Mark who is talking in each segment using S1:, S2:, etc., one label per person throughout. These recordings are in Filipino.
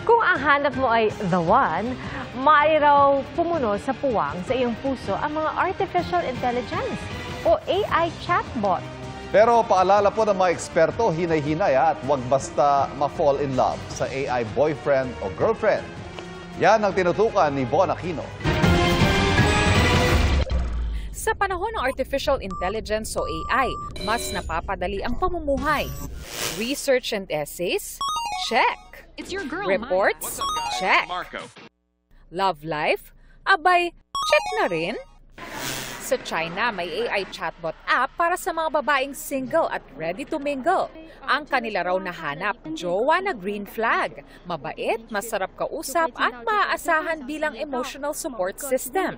S1: Kung ang hanap mo ay the one, maaari raw pumuno sa puwang sa iyong puso ang mga artificial intelligence o AI chatbot.
S2: Pero paalala po ng mga eksperto, hinay-hinay at huwag basta ma-fall in love sa AI boyfriend o girlfriend. Yan ang tinutukan ni Bon Aquino.
S3: Sa panahon ng artificial intelligence o AI, mas napapadali ang pamumuhay. Research and essays? Check.
S4: It's your girl,
S3: Reports? Check. Love life? Abay, check na rin. Sa China, may AI chatbot app para sa mga babaeng single at ready to mingle. Ang kanila raw nahanap, jowa na green flag. Mabait, masarap kausap at maaasahan bilang emotional support system.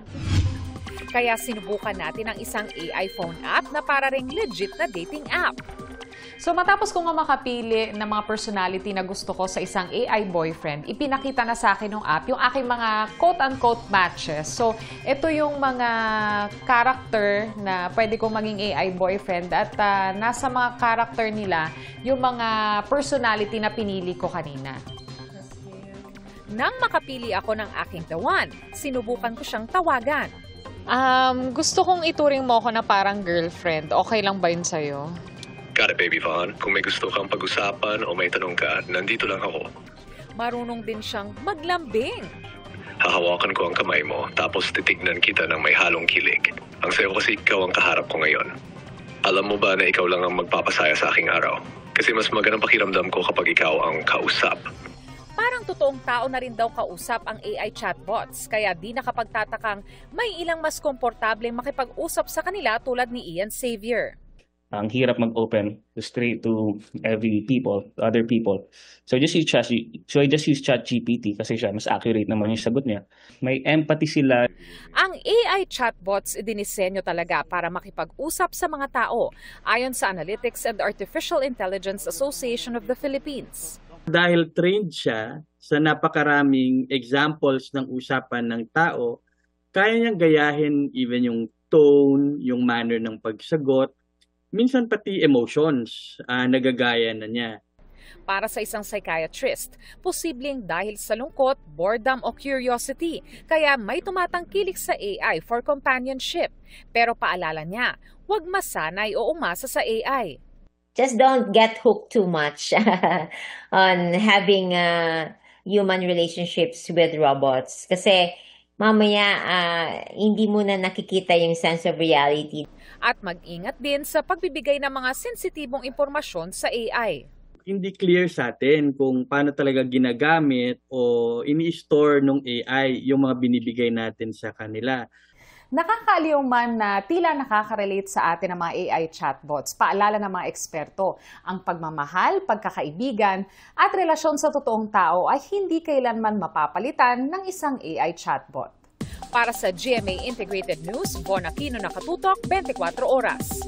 S3: Kaya sinubukan natin ang isang AI phone app na para ring legit na dating app.
S5: So matapos ko nga makapili ng mga personality na gusto ko sa isang AI boyfriend, ipinakita na sa akin ng app yung aking mga quote-unquote matches. So ito yung mga character na pwede kong maging AI boyfriend at nasa mga character nila yung mga personality na pinili ko kanina.
S3: Nang makapili ako ng aking the one, sinubukan ko siyang tawagan.
S5: Gusto kong ituring mo ako na parang girlfriend. Okay lang ba yun sa'yo?
S6: Got it, baby Vaughn. Kung may gusto kang pag-usapan o may tanong ka, nandito lang ako.
S3: Marunong din siyang maglambing.
S6: Hahawakan ko ang kamay mo, tapos titignan kita ng may halong kilig. Ang sayo kasi ikaw ang kaharap ko ngayon. Alam mo ba na ikaw lang ang magpapasaya sa aking araw? Kasi mas magandang pakiramdam ko kapag ikaw ang kausap.
S3: Parang totoong tao na rin daw kausap ang AI chatbots, kaya di nakapagtatakang may ilang mas komportableng makipag-usap sa kanila tulad ni Ian Xavier.
S7: Ang hirap mag-open straight to other people. So I just use ChatGPT kasi siya mas accurate naman yung sagot niya. May empathy sila.
S3: Ang AI chatbots dinisenyo talaga para makipag-usap sa mga tao, ayon sa Analytics and Artificial Intelligence Association of the Philippines.
S8: Dahil trained siya sa napakaraming examples ng usapan ng tao, kaya niyang gayahin even yung tone, yung manner ng pagsagot, minsan pati emotions, nagagaya na niya.
S3: Para sa isang psychiatrist, posibleng dahil sa lungkot, boredom o curiosity, kaya may tumatangkilik sa AI for companionship. Pero paalala niya, huwag masanay o umasa sa AI.
S9: Just don't get hooked too much on having human relationships with robots. Kasi mamaya hindi mo na nakikita yung sense of reality.
S3: At mag-ingat din sa pagbibigay ng mga sensitibong impormasyon sa AI.
S8: Hindi clear sa atin kung paano talaga ginagamit o ini-store ng AI yung mga binibigay natin sa kanila.
S5: Nakakaaliw man na tila nakaka-relate sa atin ang mga AI chatbots. Paalala ng mga eksperto, ang pagmamahal, pagkakaibigan at relasyon sa totoong tao ay hindi kailanman mapapalitan ng isang AI chatbot.
S3: Para sa GMA Integrated News, Bon Aquino, Nakatutok, 24 Oras.